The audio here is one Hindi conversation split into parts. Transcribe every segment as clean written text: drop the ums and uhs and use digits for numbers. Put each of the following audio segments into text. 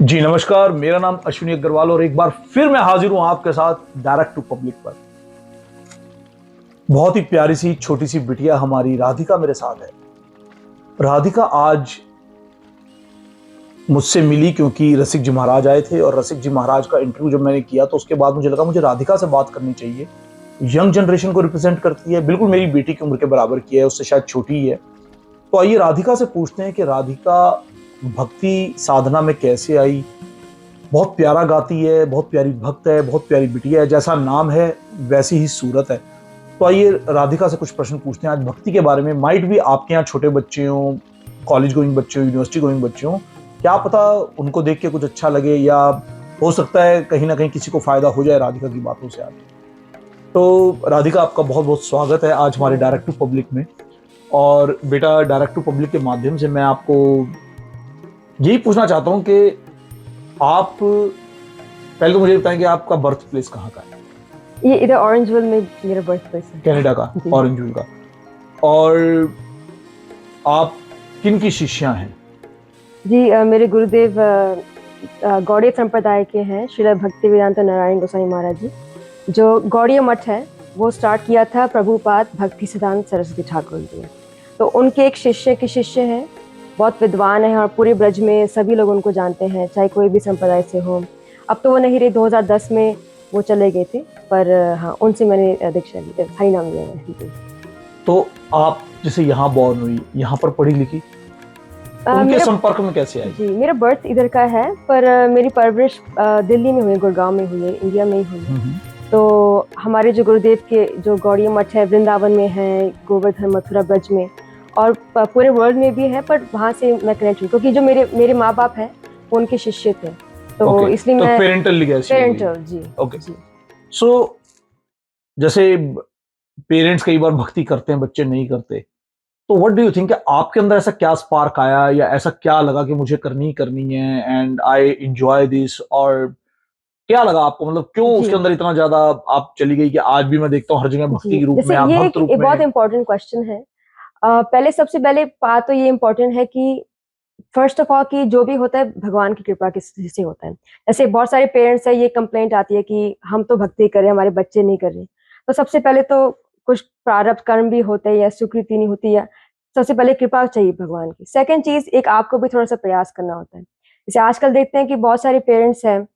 जी नमस्कार, मेरा नाम अश्विनी अग्रवाल और एक बार फिर मैं हाजिर हूं आपके साथ डायरेक्ट टू पब्लिक पर। बहुत ही प्यारी सी छोटी सी बिटिया हमारी राधिका मेरे साथ है। राधिका आज मुझसे मिली क्योंकि रसिक जी महाराज आए थे और रसिक जी महाराज का इंटरव्यू जब मैंने किया तो उसके बाद मुझे लगा मुझे राधिका से बात करनी चाहिए। यंग जनरेशन को रिप्रेजेंट करती है, बिल्कुल मेरी बेटी की उम्र के बराबर की है, उससे शायद छोटी ही है। तो आइए राधिका से पूछते हैं कि राधिका भक्ति साधना में कैसे आई। बहुत प्यारा गाती है, बहुत प्यारी भक्त है, बहुत प्यारी बिटिया है, जैसा नाम है वैसी ही सूरत है। तो आइए राधिका से कुछ प्रश्न पूछते हैं आज भक्ति के बारे में। माइट भी आपके यहाँ छोटे बच्चे हों, कॉलेज गोइंग बच्चे हों, यूनिवर्सिटी गोइंग बच्चे हों, क्या पता उनको देख के कुछ अच्छा लगे या हो सकता है कहीं ना कहीं किसी को फायदा हो जाए राधिका की बातों से आज। तो राधिका आपका बहुत बहुत स्वागत है आज हमारे डायरेक्ट टू पब्लिक में। और बेटा डायरेक्ट टू पब्लिक के माध्यम से मैं आपको यही पूछना चाहता हूँ कि आप पहले तो मुझे बताएं कि आपका बर्थ प्लेस कहाँ का है। ये इधर ऑरेंजविल में मेरा बर्थ प्लेस है। कनाडा का, ऑरेंजविल का। और आप किन की शिष्या हैं? जी मेरे गुरुदेव गौड़ीय संप्रदाय के हैं, श्रील भक्तिवेदांत नारायण गोसाई महाराज जी। जो गौड़ीय मठ है वो स्टार्ट किया था प्रभुपाद भक्ति सिद्धांत सरस्वती ठाकुर जी। तो उनके एक शिष्य के शिष्य हैं, बहुत विद्वान हैं और पूरे ब्रज में सभी लोग उनको जानते हैं, चाहे कोई भी संप्रदाय से हो। अब तो वो नहीं रहे, 2010 में वो चले गए थे, पर हाँ उनसे मैंने दीक्षा ली, हरि नाम लिया है। तो आप जैसे यहाँ बॉर्न हुई, यहाँ पर पढ़ी लिखी, उनके संपर्क में कैसे आई? जी मेरा बर्थ इधर का है, पर मेरी परवरिश दिल्ली में हुई है, गुड़गांव में हुई है, इंडिया में ही हुई है। तो हमारे जो गुरुदेव के जो गौड़ीय मठ है वृंदावन में है, गोवर्धन मथुरा ब्रज में और पूरे वर्ल्ड में भी है, पर वहाँ से मैं कनेक्ट हुई क्योंकि जो मेरे माँ बाप हैं वो उनके शिष्य थे, तो इसलिए तो मैं पेरेंटल लीगेसी। पेरेंटल जी। ओके। सो जैसे पेरेंट्स कई बार भक्ति करते हैं, बच्चे नहीं करते, तो व्हाट डू यू थिंक आपके अंदर ऐसा क्या स्पार्क आया या ऐसा क्या लगा कि मुझे करनी ही करनी है एंड आई एंजॉय दिस? और क्या लगा आपको, मतलब क्यों उसके अंदर इतना ज्यादा आप चली गई कि आज भी मैं देखता हूँ हर जगह भक्ति के रूप जैसे में, आप ये भक्त रूप एक में? बहुत इंपॉर्टेंट क्वेश्चन है। सबसे पहले बात तो ये इम्पोर्टेंट है कि फर्स्ट ऑफ ऑल कि जो भी होता है भगवान की कृपा से होता है। जैसे बहुत सारे पेरेंट्स है, ये कंप्लेंट आती है कि हम तो भक्ति कर रहे हैं, हमारे बच्चे नहीं कर रहे। तो सबसे पहले तो कुछ प्रारब्ध कर्म भी होते हैं या स्वीकृति नहीं होती, या सबसे पहले कृपा चाहिए भगवान की। सेकंड चीज, एक आपको भी थोड़ा सा प्रयास करना होता है। जैसे आजकल देखते हैं कि बहुत सारे पेरेंट्स हैं,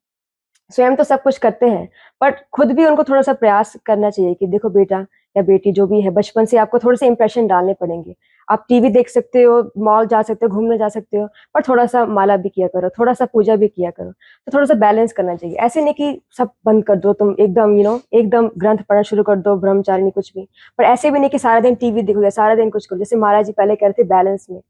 स्वयं तो सब कुछ करते हैं, बट खुद भी उनको थोड़ा सा प्रयास करना चाहिए कि देखो बेटा या बेटी जो भी है, बचपन से आपको थोड़े से इंप्रेशन डालने पड़ेंगे। आप टीवी देख सकते हो, मॉल जा सकते हो, घूमने जा सकते हो, पर थोड़ा सा माला भी किया करो, थोड़ा सा पूजा भी किया करो। तो थोड़ा सा बैलेंस करना चाहिए। ऐसे नहीं कि सब बंद कर दो, तुम एकदम एकदम ग्रंथ पढ़ना शुरू कर दो, ब्रह्मचारिणी कुछ भी। पर ऐसे भी नहीं कि सारा दिन टीवी देखोगे, सारा दिन कुछ करो। जैसे महाराज जी पहले कह रहे थे बैलेंस में,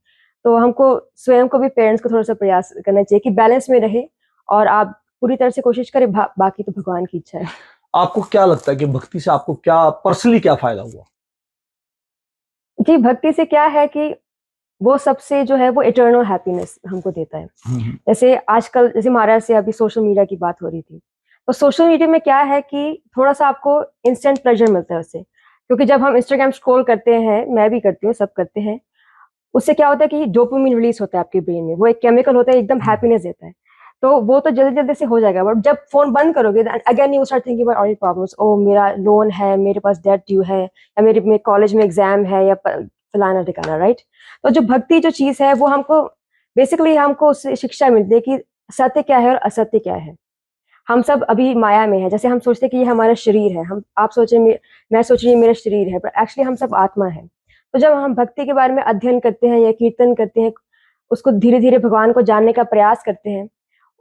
तो हमको स्वयं को भी, पेरेंट्स को थोड़ा सा प्रयास करना चाहिए कि बैलेंस में रहे और आप पूरी तरह से कोशिश करें। बाकी तो भगवान की इच्छा है। आपको क्या लगता है कि भक्ति से आपको क्या पर्सनली क्या फायदा हुआ? जी भक्ति से क्या है कि वो सबसे जो है वो इटर्नल हैप्पीनेस हमको देता है। जैसे आजकल जैसे महाराज से अभी सोशल मीडिया की बात हो रही थी, तो सोशल मीडिया में क्या है कि थोड़ा सा आपको इंस्टेंट प्लेजर मिलता है उससे। क्योंकि जब हम इंस्टाग्राम स्क्रॉल करते हैं, मैं भी करती हूँ, सब करते हैं, उससे क्या होता है कि डोपामिन रिलीज होता है आपके ब्रेन में, वो एक केमिकल होता है, एकदम हैप्पीनेस देता है। तो वो तो जल्दी जल्दी से हो जाएगा, बट जब फोन बंद करोगे again you start thinking about all your problems. ओ मेरा लोन है, मेरे पास डेट ड्यू है, या मेरे कॉलेज में एग्जाम है, या फलाना ठिकाना, राइट। तो जो भक्ति जो चीज है वो हमको बेसिकली हमको उससे शिक्षा मिलती है कि सत्य क्या है और असत्य क्या है। हम सब अभी माया में है। जैसे हम सोचते हैं कि ये हमारा शरीर है, हम आप सोचे मैं सोच रही हूँ मेरा शरीर है, पर एक्चुअली हम सब आत्मा है। तो जब हम भक्ति के बारे में अध्ययन करते हैं या कीर्तन करते हैं, उसको धीरे धीरे भगवान को जानने का प्रयास करते हैं,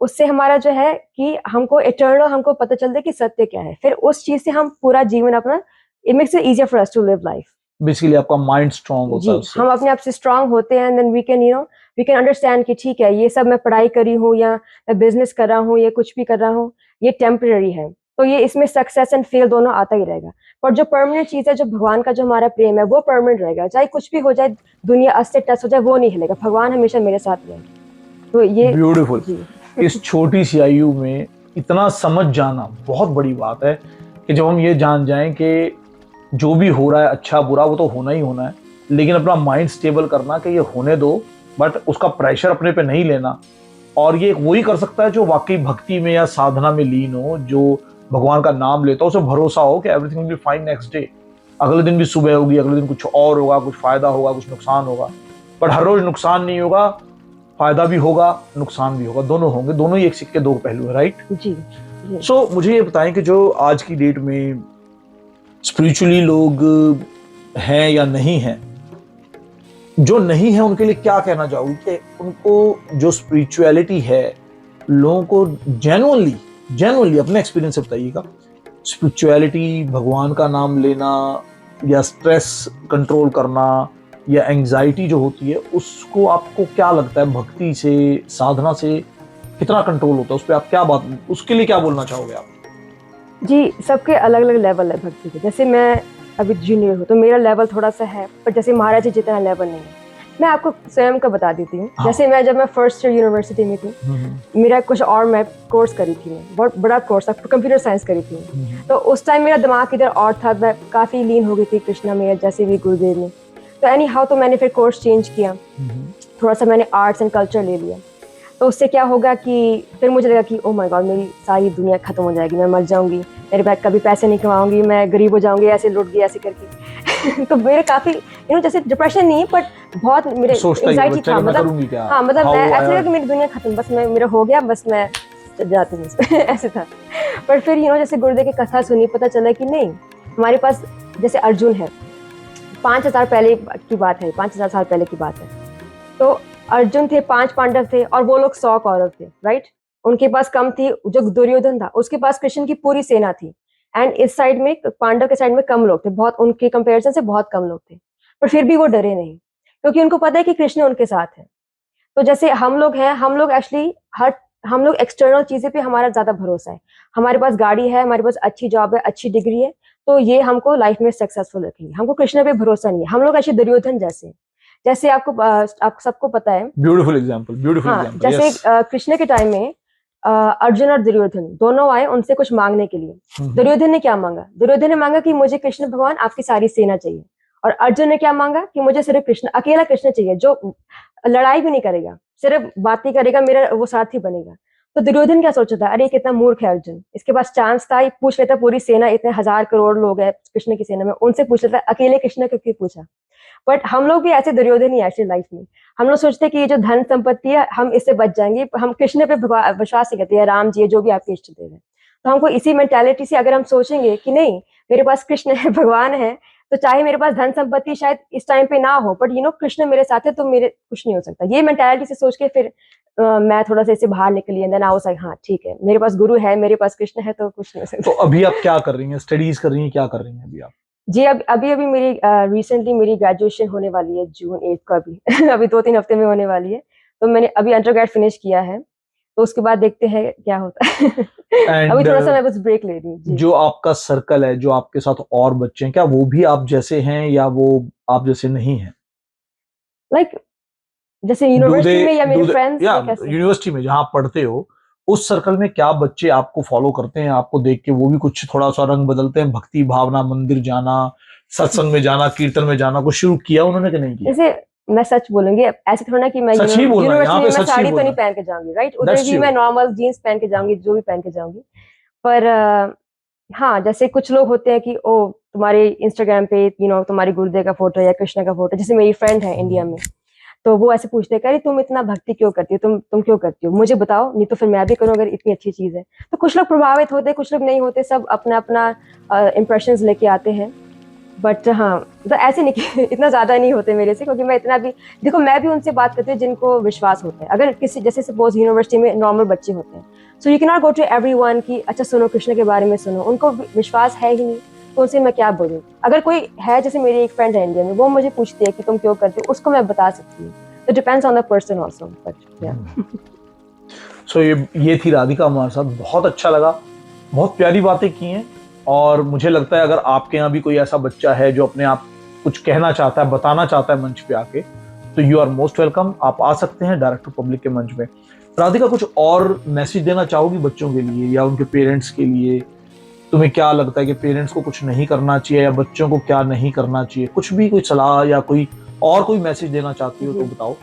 उससे हमारा जो है कि हमको इटर्नल हमको पता चलता है कि सत्य क्या है। फिर उस चीज से हम पूरा जीवन अपना, it makes it easier for us to live life. Basically आपका माइंड स्ट्रांग होता है जी उससे। हम अपने आप से स्ट्रांग होते हैं, देन वी कैन अंडरस्टैंड कि ठीक है, ये सब मैं पढ़ाई करी हूँ या मैं बिजनेस कर रहा हूँ या कुछ भी कर रहा हूँ, ये टेम्पररी है। तो ये इसमें सक्सेस एंड फेल दोनों आता ही रहेगा। पर जो परमानेंट चीज है, जो भगवान का जो हमारा प्रेम है, वो परमानेंट रहेगा। चाहे कुछ भी हो जाए, दुनिया अस्त टस हो जाए, वो नहीं हिलेगा। भगवान हमेशा मेरे साथ रहेगा। तो ये ब्यूटीफुल। जी इस छोटी सी आयु में इतना समझ जाना बहुत बड़ी बात है कि जब हम ये जान जाएं कि जो भी हो रहा है अच्छा बुरा वो तो होना ही होना है, लेकिन अपना माइंड स्टेबल करना कि ये होने दो, बट उसका प्रेशर अपने पे नहीं लेना। और ये वही कर सकता है जो वाकई भक्ति में या साधना में लीन हो, जो भगवान का नाम लेता हो, उसे भरोसा हो कि everything will be fine next day. अगले दिन भी सुबह होगी, अगले दिन कुछ और होगा, कुछ फायदा होगा, कुछ नुकसान होगा, बट हर रोज नुकसान नहीं होगा, फायदा भी होगा, नुकसान भी होगा, दोनों होंगे, दोनों ही एक सिक्के दो पहलू है, राइट? जी। सो मुझे ये बताएं कि जो आज की डेट में स्पिरिचुअली लोग हैं या नहीं हैं, जो नहीं है उनके लिए क्या कहना चाहोगे कि उनको जो स्पिरिचुअलिटी है, लोगों को जेन्युइनली अपने एक्सपीरियंस से बताइएगा, स्पिरिचुअलिटी, भगवान का नाम लेना या स्ट्रेस कंट्रोल करना या एंजाइटी जो होती है, उसको आपको क्या लगता है भक्ति से, साधना से कितना कंट्रोल होता है? उस पर आप क्या बात, उसके लिए क्या बोलना चाहोगे आप? जी, सबके अलग अलग लेवल है भक्ति के। जैसे मैं अभी जूनियर हूँ तो मेरा लेवल थोड़ा सा है, पर जैसे महाराज जी जितना लेवल नहीं है। मैं आपको स्वयं का बता देती हूँ। हाँ। जैसे जब मैं फर्स्ट ईयर यूनिवर्सिटी में थी, मेरा कुछ और मैं कोर्स करी थी, मैं बहुत बड़ा कोर्स था, कंप्यूटर साइंस करी थी। तो उस टाइम मेरा दिमाग इधर और था, मैं काफ़ी लीन हो गई थी कृष्णा में, जैसे भी गुरुदेव में। तो एनी हाउ तो मैंने फिर कोर्स चेंज किया, थोड़ा सा मैंने आर्ट्स एंड कल्चर ले लिया। तो उससे क्या होगा कि फिर मुझे लगा कि ओह माय गॉड, मेरी सारी दुनिया खत्म हो जाएगी, मैं मर जाऊंगी, मेरे पास कभी पैसे नहीं कमाऊंगी, मैं गरीब हो जाऊंगी, ऐसे लुट गई ऐसे करके। तो मेरे काफ़ी जैसे डिप्रेशन नहीं पर बहुत मेरे एंजाइटी था, मतलब हाँ, मतलब मैं ऐसे लगा कि मेरी दुनिया खत्म, बस मैं मेरा हो गया, बस मैं जाती हूँ ऐसे था। पर फिर जैसे गुरुदेव की कथा सुनी, पता चला कि नहीं, हमारे पास जैसे अर्जुन है, 5000 पहले की बात है, 5000 साल पहले की बात है। तो अर्जुन थे, 5 पांडव थे और वो लोग 100 कौरव थे, राइट? उनके पास कम थी, जो दुर्योधन था उसके पास कृष्ण की पूरी सेना थी, एंड इस साइड में पांडव के साइड में कम लोग थे, बहुत उनके कंपैरिजन से बहुत कम लोग थे। पर फिर भी वो डरे नहीं, क्योंकि उनको पता है कि कृष्ण उनके साथ है। तो जैसे हम लोग हैं, हम लोग एक्चुअली हम लोग एक्सटर्नल चीजें पे हमारा ज्यादा भरोसा है, हमारे पास गाड़ी है, हमारे पास अच्छी जॉब है, अच्छी डिग्री है, तो ये हमको लाइफ में सक्सेसफुल रखेंगे, हमको कृष्ण पे भरोसा नहीं है। हम लोग ऐसे दुर्योधन जैसे, जैसे आप सबको पता है, ब्यूटीफुल एग्जांपल, हाँ, जैसे कृष्ण के टाइम में अर्जुन और दुर्योधन दोनों आए उनसे कुछ मांगने के लिए। दुर्योधन ने क्या मांगा? दुर्योधन ने मांगा कि मुझे कृष्ण भगवान आपकी सारी सेना चाहिए, और अर्जुन ने क्या मांगा कि मुझे सिर्फ कृष्ण, अकेला कृष्ण चाहिए, जो लड़ाई भी नहीं करेगा, सिर्फ बात ही करेगा, मेरा वो साथी बनेगा। तो दुर्योधन क्या सोचा था, अरे कितना मूर्ख है अर्जुन, इसके पास चांस था, पूछ लेता पूरी सेना, इतने 1000 करोड़ लोग हैं कृष्ण की सेना में, उनसे पूछ लेता, अकेले कृष्ण को क्यों पूछा? बट हम लोग भी ऐसे दुर्योधन ही ऐसे लाइफ में, हम लोग सोचते हैं कि ये जो धन संपत्ति है हम इससे बच जाएंगे, हम कृष्ण पे विश्वास नहीं करते हैं, राम जी जो भी आपके इष्ट देव है। तो हमको इसी मेंटालिटी से अगर हम सोचेंगे कि नहीं, मेरे पास कृष्ण है, भगवान है, तो चाहे मेरे पास धन संपत्ति शायद इस टाइम पे ना हो, बट कृष्ण मेरे साथ है, तो मेरे कुछ नहीं हो सकता। ये मेंटालिटी से सोच के फिर मैं थोड़ा सा इससे बाहर निकली, and then I was like हाँ ठीक है, मेरे पास गुरु है, मेरे पास कृष्ण है, तो कुछ नहीं हो सकता। तो अभी आप क्या कर रही हैं? स्टडीज कर रही हैं, क्या कर रही हैं अभी आप? जी, अभी मेरी रिसेंटली मेरी ग्रेजुएशन होने वाली है जून 8 को, अभी अभी 2-3 हफ्ते में होने वाली है। तो मैंने अभी अंडरग्रेड फिनिश किया है, तो उसके बाद देखते हैं क्या होता है। अभी थोड़ा सा मैं बस ब्रेक ले रही हूँ। जो आपका सर्कल है, जो आपके साथ और बच्चे हैं, क्या वो भी आप जैसे हैं या वो आप जैसे नहीं हैं? लाइक जैसे यूनिवर्सिटी में या मेरे फ्रेंड्स या या कैसे? यूनिवर्सिटी में जहाँ आप पढ़ते हो, उस सर्कल में क्या बच्चे आपको फॉलो करते हैं? आपको देख के वो भी कुछ थोड़ा सा रंग बदलते हैं? भक्ति भावना, मंदिर जाना, सत्संग में जाना, कीर्तन में जाना कुछ शुरू किया उन्होंने कि नहीं किया? जैसे मैं सच बोलूंगी, ऐसे थोड़ा ना कि मैं सच ही बोलना, यूनिवर्सिटी यहाँ में पे मैं सच ही साड़ी तो बोलना। नहीं पहन के जाऊंगी, राइट? उधर That's भी you. मैं नॉर्मल जीन्स पहन के जाऊंगी, जो भी पहन के जाऊंगी। पर हाँ, जैसे कुछ लोग होते हैं कि ओ तुम्हारे इंस्टाग्राम पे तुम्हारे गुरुदेव का फोटो या कृष्ण का फोटो, जैसे मेरी फ्रेंड है इंडिया में, तो वो ऐसे पूछते हैं कि अरे तुम इतना भक्ति क्यों करती हो, तुम क्यों करती हो, मुझे बताओ, नहीं तो फिर मैं भी करूँ अगर इतनी अच्छी चीज है। तो कुछ लोग प्रभावित होते हैं, कुछ लोग नहीं होते, सब अपना अपना इम्प्रेशंस लेके आते हैं। बट हाँ, तो ऐसे नहीं कि इतना ज्यादा नहीं होते मेरे से, क्योंकि मैं इतना भी, देखो मैं भी उनसे बात करती हूँ जिनको विश्वास होता है। अगर किसी, जैसे सपोज यूनिवर्सिटी में नॉर्मल बच्चे होते हैं, so you can not go to everyone कि अच्छा सुनो कृष्ण के बारे में सुनो, उनको विश्वास है ही नहीं, तो उनसे मैं क्या बोलूँ? अगर कोई है, जैसे मेरी एक फ्रेंड है इंडिया में, वो मुझे पूछती है कि तुम क्यों करते हो, उसको मैं बता सकती हूँ। तो depends on the person also, but या। सो ये थी राधिका हमारे साथ, बहुत अच्छा लगा, बहुत प्यारी बातें की हैं। और मुझे लगता है अगर आपके यहाँ भी कोई ऐसा बच्चा है जो अपने आप कुछ कहना चाहता है, बताना चाहता है मंच पे आके, तो यू आर मोस्ट वेलकम, आप आ सकते हैं डायरेक्ट टू पब्लिक के मंच पे। राधिका, कुछ और मैसेज देना चाहोगी बच्चों के लिए या उनके पेरेंट्स के लिए? तुम्हें क्या लगता है कि पेरेंट्स को कुछ नहीं करना चाहिए या बच्चों को क्या नहीं करना चाहिए? कुछ भी, कोई सलाह या कोई और कोई मैसेज देना चाहती हो तो बताओ।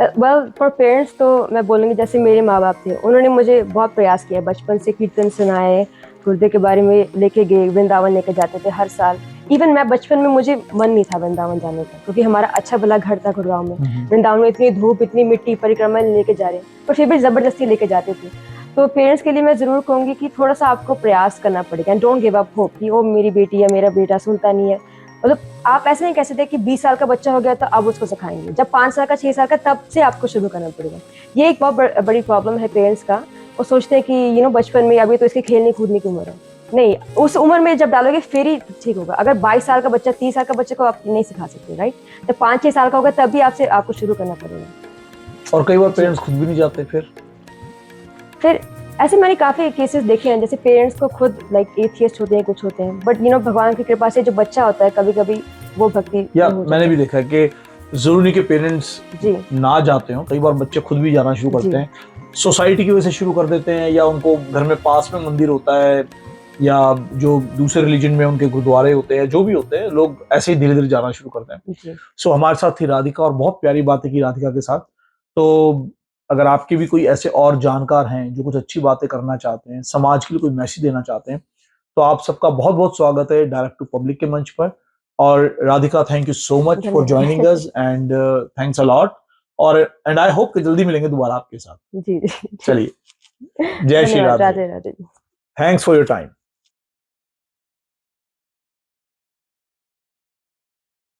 वेल फॉर पेरेंट्स तो मैं बोलूँगी जैसे मेरे माँ बाप थे, उन्होंने मुझे बहुत प्रयास किया, बचपन से कीर्तन सुनाए, गुरुदेव के बारे में लेके गए, वृंदावन लेके जाते थे हर साल। इवन मैं बचपन में मुझे मन नहीं था वृंदावन जाने का, क्योंकि हमारा अच्छा भला घर था गुड़गाँव में। वृंदावन में इतनी धूप, इतनी मिट्टी, परिक्रमा लेके जा रहे हैं, पर फिर भी ज़बरदस्ती लेके जाते थे। तो पेरेंट्स के लिए मैं ज़रूर कहूँगी कि थोड़ा-सा आपको प्रयास करना पड़ेगा and don't give up hope कि वो मेरी बेटी या मेरा बेटा सुनता नहीं है। मतलब आप ऐसे नहीं कह सकते कि 20 साल का बच्चा हो गया तो अब उसको सिखाएँगे। जब 5 साल का, 6 साल का, तब से आपको शुरू करना पड़ेगा। ये एक बहुत बड़ी प्रॉब्लम है पेरेंट्स का। वो सोचते हैं कि बचपन में अभी तो इसकी खेलने-कूदने की उम्र है। नहीं, उस उम्र में जब डालोगे फिर ही ठीक होगा। अगर 22 साल का बच्चा, 30 साल का बच्चे को आप नहीं सिखा सकते, राइट? जब 5-6 साल का होगा तब भी आपको शुरू करना पड़ेगा। और कई बार जी। पेरेंट्स खुद भी नहीं जाते फिर ऐसे मैंने काफ़ी केसेस देखे हैं, जैसे पेरेंट्स को खुद लाइक एथियस्ट होते हैं, कुछ होते हैं, बट भगवान की कृपा से जो बच्चा होता है कभी-कभी वो भक्ति या में हो मैंने जाता भी देखा है कि जरूरी नहीं कि पेरेंट्स है। जी, ना जाते हो, कई बार बच्चे खुद भी जाना शुरू करते जी, हैं, सोसाइटी की वजह से शुरू कर देते हैं, या उनको घर में पास में मंदिर होता है, या जो दूसरे रिलीजन में उनके गुरुद्वारे होते हैं, जो भी होते हैं, लोग ऐसे ही धीरे धीरे जाना शुरू करते हैं। जी। सो हमारे साथ थी राधिका, और बहुत प्यारी बातें की राधिका के साथ। तो अगर आपके भी कोई ऐसे और जानकार हैं जो कुछ अच्छी बातें करना चाहते हैं, समाज के लिए कोई मैसेज देना चाहते हैं, तो आप सबका बहुत बहुत स्वागत है डायरेक्ट टू पब्लिक के मंच पर। और Radhika, thank you so much for joining धन्यवाद। अस, एंड थैंक्स अ लॉट। और एंड आई होप कि जल्दी मिलेंगे दोबारा आपके साथ। जी, जी, जी। चलिए, जय श्री धन्यवाद, Radhe. Radhe, Radhe. Thanks for your time.